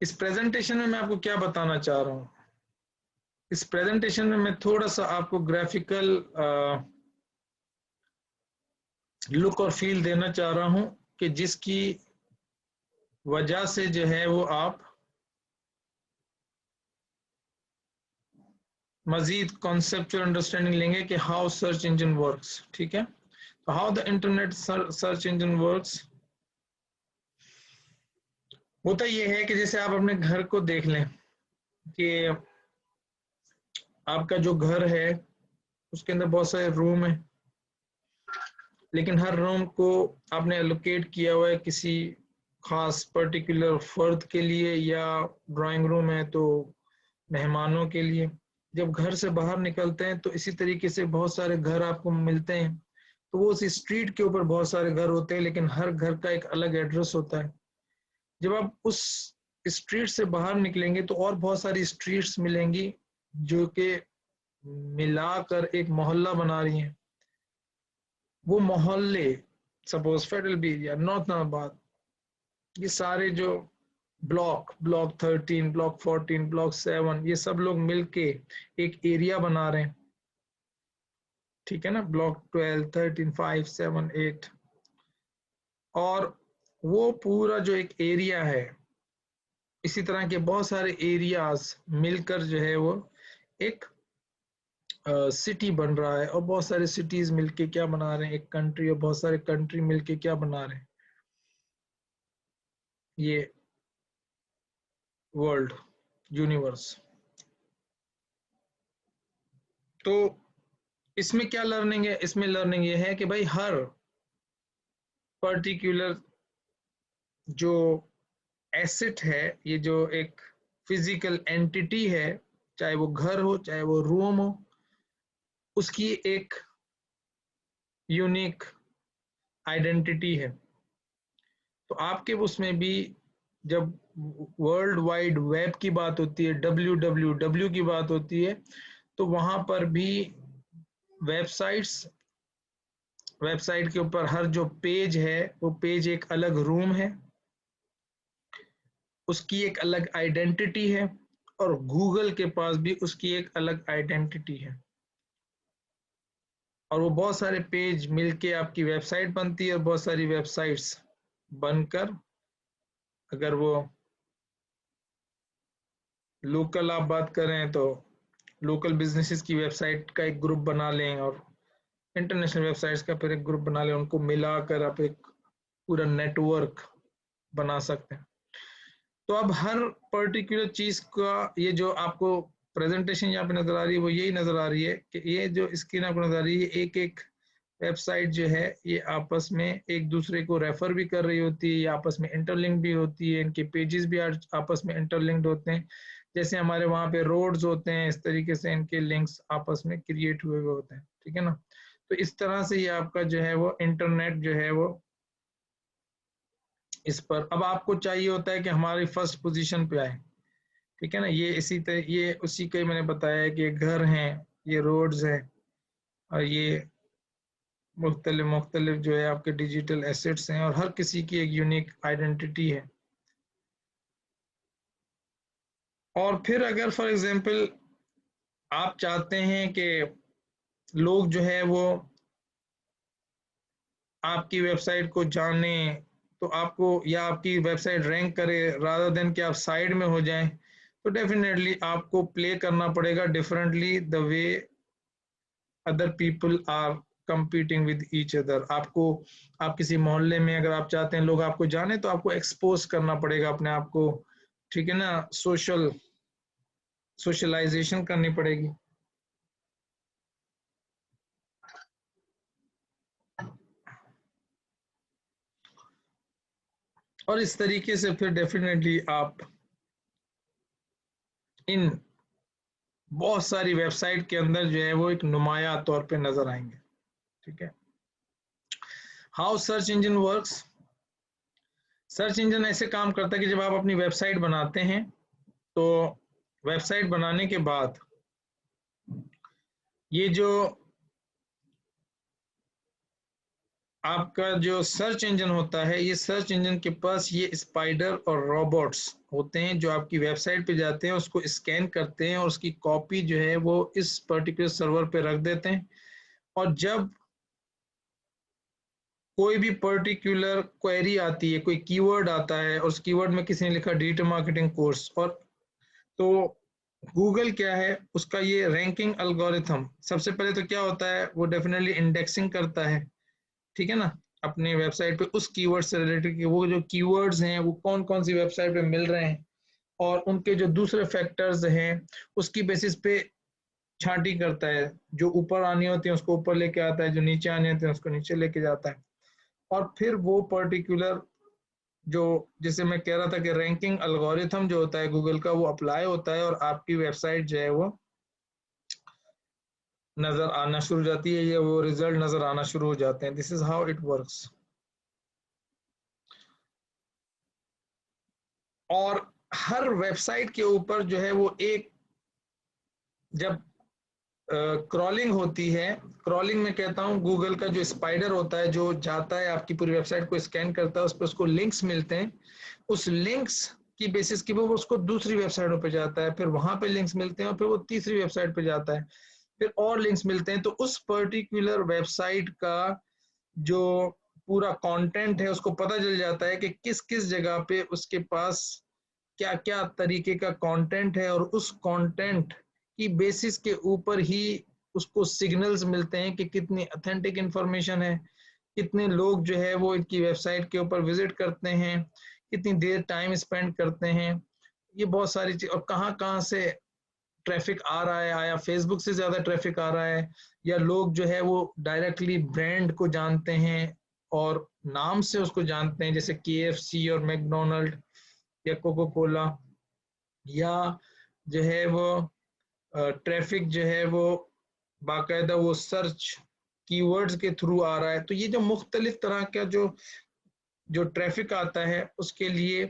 इस प्रेजेंटेशन में मैं आपको क्या बताना चाह रहा हूँ, इस प्रेजेंटेशन में मैं थोड़ा सा आपको ग्राफिकल लुक और फील देना चाह रहा हूँ कि जिसकी वजह से जो है वो आप मजीद कॉन्सेप्चुअल अंडरस्टैंडिंग लेंगे कि हाउ सर्च इंजन वर्क्स। ठीक है, तो how the internet search engine works होता यह है कि जैसे आप अपने घर को देख लें कि आपका जो घर है उसके अंदर बहुत सारे रूम है, लेकिन हर रूम को आपने एलोकेट किया हुआ है किसी खास पर्टिकुलर फर्द के लिए, या ड्राइंग रूम है तो मेहमानों के लिए। जब घर से बाहर निकलते हैं तो इसी तरीके से बहुत सारे घर आपको मिलते हैं, तो वो उस स्ट्रीट के ऊपर बहुत सारे घर होते हैं, लेकिन हर घर का एक अलग एड्रेस होता है। जब आप उस स्ट्रीट से बाहर निकलेंगे तो और बहुत सारी स्ट्रीट्स मिलेंगी जो कि मिलाकर एक मोहल्ला बना रही हैं। वो मोहल्ले, सपोज फेडरल बी या नॉर्थ नाबाद, ये सारे जो ब्लॉक 13, ब्लॉक 14, ब्लॉक 7, ये सब लोग मिलके एक एरिया बना रहे हैं। ठीक है ना, ब्लॉक 12, 13, 5, 7, 8, और वो पूरा जो एक एरिया है, इसी तरह के बहुत सारे एरियाज मिलकर जो है वो एक सिटी बन रहा है। और बहुत सारे सिटीज मिलके क्या बना रहे हैं, एक कंट्री, और बहुत सारे कंट्री मिलके क्या बना रहे हैं, ये वर्ल्ड, यूनिवर्स। तो इसमें क्या लर्निंग है, इसमें लर्निंग ये है कि भाई हर पर्टिकुलर जो एसेट है, ये जो एक फिजिकल एंटिटी है, चाहे वो घर हो चाहे वो रूम हो, उसकी एक यूनिक आइडेंटिटी है। तो आपके उसमें भी जब वर्ल्ड वाइड वेब की बात होती है, WWW की बात होती है, तो वहां पर भी वेबसाइट्स, वेबसाइट के ऊपर हर जो पेज है वो पेज एक अलग रूम है, उसकी एक अलग आइडेंटिटी है, और गूगल के पास भी उसकी एक अलग आइडेंटिटी है। और वो बहुत सारे पेज मिलके आपकी वेबसाइट बनती है, और बहुत सारी वेबसाइट्स बनकर, अगर वो लोकल आप बात करें तो लोकल बिजनेसेस की वेबसाइट का एक ग्रुप बना लें, और इंटरनेशनल वेबसाइट्स का फिर एक ग्रुप बना लें, उनको मिलाकर आप एक पूरा नेटवर्क बना सकते हैं। तो अब हर पर्टिकुलर चीज का, ये जो आपको प्रेजेंटेशन यहाँ पे नजर आ रही है वो यही नजर आ रही है कि ये जो स्क्रीन आपको नजर आ रही है, एक एक वेबसाइट जो है ये आपस में एक दूसरे को रेफर भी कर रही होती है, ये आपस में इंटरलिंक भी होती है, इनके पेजेस भी आपस में इंटरलिंक्ड होते हैं। जैसे हमारे वहाँ पे रोड्स होते हैं, इस तरीके से इनके लिंक्स आपस में क्रिएट हुए हुए होते हैं। ठीक है ना, तो इस तरह से ये आपका जो है वो इंटरनेट जो है वो इस पर, अब आपको चाहिए होता है कि हमारी फर्स्ट पोजीशन पे आए। ठीक है ना, ये इसी तरह, ये उसी के मैंने बताया है कि घर हैं, ये रोड्स हैं, और ये मुख्तलिफ मुख्तलिफ जो है आपके डिजिटल एसेट्स हैं, और हर किसी की एक यूनिक आइडेंटिटी है। और फिर अगर फॉर एग्जांपल आप चाहते हैं कि लोग जो है वो आपकी वेबसाइट को जाने, तो आपको, या आपकी वेबसाइट रैंक करे रादर देन कि आप साइड में हो जाएं, तो डेफिनेटली आपको प्ले करना पड़ेगा differently the way other people are competing with each other. आपको, आप किसी मोहल्ले में अगर आप चाहते हैं लोग आपको जाने, तो आपको एक्सपोज करना पड़ेगा अपने आप को। ठीक है ना, सोशलाइजेशन करनी पड़ेगी। और इस तरीके से फिर डेफिनेटली आप इन बहुत सारी वेबसाइट के अंदर जो है वो एक नुमाया तौर पे नजर आएंगे। ठीक है, how search engine works. Search engine ऐसे काम करता है कि जब आप अपनी वेबसाइट बनाते हैं, तो वेबसाइट बनाने के बाद ये जो आपका जो सर्च इंजन होता है, ये सर्च इंजन के पास ये स्पाइडर और रोबोट्स होते हैं जो आपकी वेबसाइट पे जाते हैं, उसको स्कैन करते हैं और उसकी कॉपी जो है वो इस पर्टिकुलर सर्वर पे रख देते हैं। और जब कोई भी पर्टिकुलर क्वेरी आती है, कोई कीवर्ड आता है और उस कीवर्ड में किसी ने लिखा डिजिटल मार्केटिंग कोर्स, और तो गूगल क्या है, उसका ये रैंकिंग एल्गोरिथम सबसे पहले तो क्या होता है, वो डेफिनेटली इंडेक्सिंग करता है, ठीक है ना, अपने वेबसाइट पे उस कीवर्ड से रिलेटेड वो जो कीवर्ड्स हैं वो कौन कौन सी वेबसाइट पे मिल रहे हैं, और उनके जो दूसरे फैक्टर्स हैं उसकी बेसिस पे छांटी करता है। जो ऊपर आनी होती है उसको ऊपर लेके आता है, जो नीचे आने होते हैं उसको नीचे लेके जाता है। और फिर वो पर्टिकुलर जो, जिसे मैं कह रहा था कि रैंकिंग एल्गोरिथम जो होता है गूगल का, वो अप्लाई होता है और आपकी वेबसाइट जो है वो नजर आना शुरू हो जाती है, या वो रिजल्ट नजर आना शुरू हो जाते हैं। This is how it works. और हर वेबसाइट के ऊपर जो है वो एक, जब क्रॉलिंग होती है, क्रॉलिंग में कहता हूँ गूगल का जो स्पाइडर होता है जो जाता है आपकी पूरी वेबसाइट को स्कैन करता है, उस पर उसको लिंक्स मिलते हैं, उस लिंक्स की बेसिस की वो उसको दूसरी वेबसाइटों पे जाता है, फिर वहां पे लिंक्स मिलते हैं और फिर वो तीसरी वेबसाइट पे जाता है, फिर और लिंक्स मिलते हैं। तो उस पर्टिकुलर वेबसाइट का जो पूरा कंटेंट है उसको पता चल जाता है कि किस किस जगह पे उसके पास क्या क्या तरीके का कंटेंट है, और उस कंटेंट की बेसिस के ऊपर ही उसको सिग्नल्स मिलते हैं कि कितनी ऑथेंटिक इंफॉर्मेशन है, कितने लोग जो है वो इनकी वेबसाइट के ऊपर विजिट करते हैं, कितनी देर टाइम स्पेंड करते हैं, ये बहुत सारी चीज, और कहाँ कहाँ से ट्रैफिक आ रहा है, आया फेसबुक से ज्यादा ट्रैफिक आ रहा है, या लोग जो है वो डायरेक्टली ब्रांड को जानते हैं और नाम से उसको जानते हैं, जैसे KFC और मैकडोनल्ड या कोको कोला, या जो है वो ट्रैफिक जो है वो बाकायदा वो सर्च कीवर्ड्स के थ्रू आ रहा है। तो ये जो मुख्तलिफ तरह का जो जो ट्रैफिक आता है उसके लिए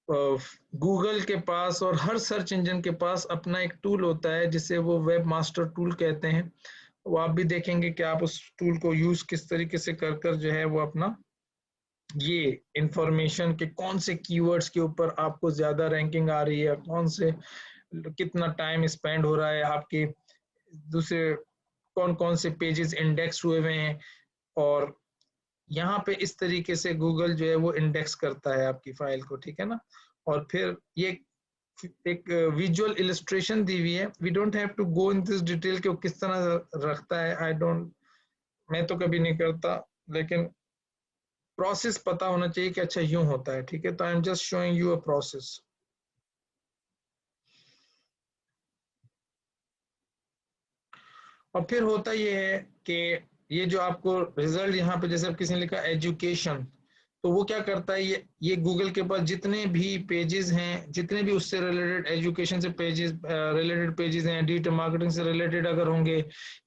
गूगल के पास और हर सर्च इंजन के पास अपना एक टूल होता है जिसे वो वेब मास्टर टूल कहते हैं। वो आप भी देखेंगे कि आप उस टूल को यूज किस तरीके से कर कर जो है वो अपना ये इंफॉर्मेशन के कौन से कीवर्ड्स के ऊपर आपको ज्यादा रैंकिंग आ रही है, कौन से कितना टाइम स्पेंड हो रहा है आपके दूसरे, कौन कौन से पेजेस इंडेक्स हुए हुए हैं, और यहाँ पे इस तरीके से गूगल जो है वो इंडेक्स करता है आपकी फाइल को, ठीक है ना। और फिर ये एक विजुअल इलस्ट्रेशन दी हुई है, we don't have to go in this detail कि वो किस तरह रखता है, आई डोंट, मैं तो कभी नहीं करता, लेकिन प्रोसेस पता होना चाहिए कि अच्छा यूं होता है, ठीक है। तो I am just showing you a process. और फिर होता ये है कि ये जो आपको रिजल्ट यहाँ पे, जैसे किसी ने लिखा एजुकेशन, तो वो क्या करता है, ये गूगल के पास जितने भी पेजेस हैं, जितने भी उससे रिलेटेड एजुकेशन से पेजेस रिलेटेड पेजेस हैं, डिजिटल मार्केटिंग से रिलेटेड अगर होंगे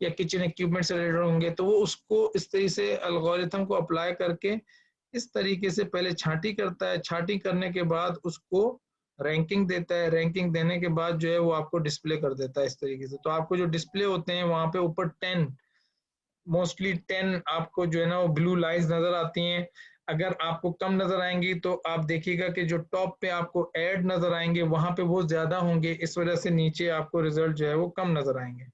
या किचन इक्विपमेंट से रिलेटेड होंगे, तो वो उसको इस तरीके से एल्गोरिथम को अप्लाई करके इस तरीके से पहले छांटी करता है, छांटी करने के बाद उसको रैंकिंग देता है, रैंकिंग देने के बाद जो है वो आपको डिस्प्ले कर देता है इस तरीके से। तो आपको जो डिस्प्ले होते हैं वहां पे ऊपर 10, मोस्टली 10 आपको जो है ना वो ब्लू लाइंस नजर आती हैं। अगर आपको कम नजर आएंगी तो आप देखिएगा कि जो टॉप पे आपको ऐड नजर आएंगे वहां पे वो ज्यादा होंगे, इस वजह से नीचे आपको रिजल्ट जो है वो कम नजर आएंगे।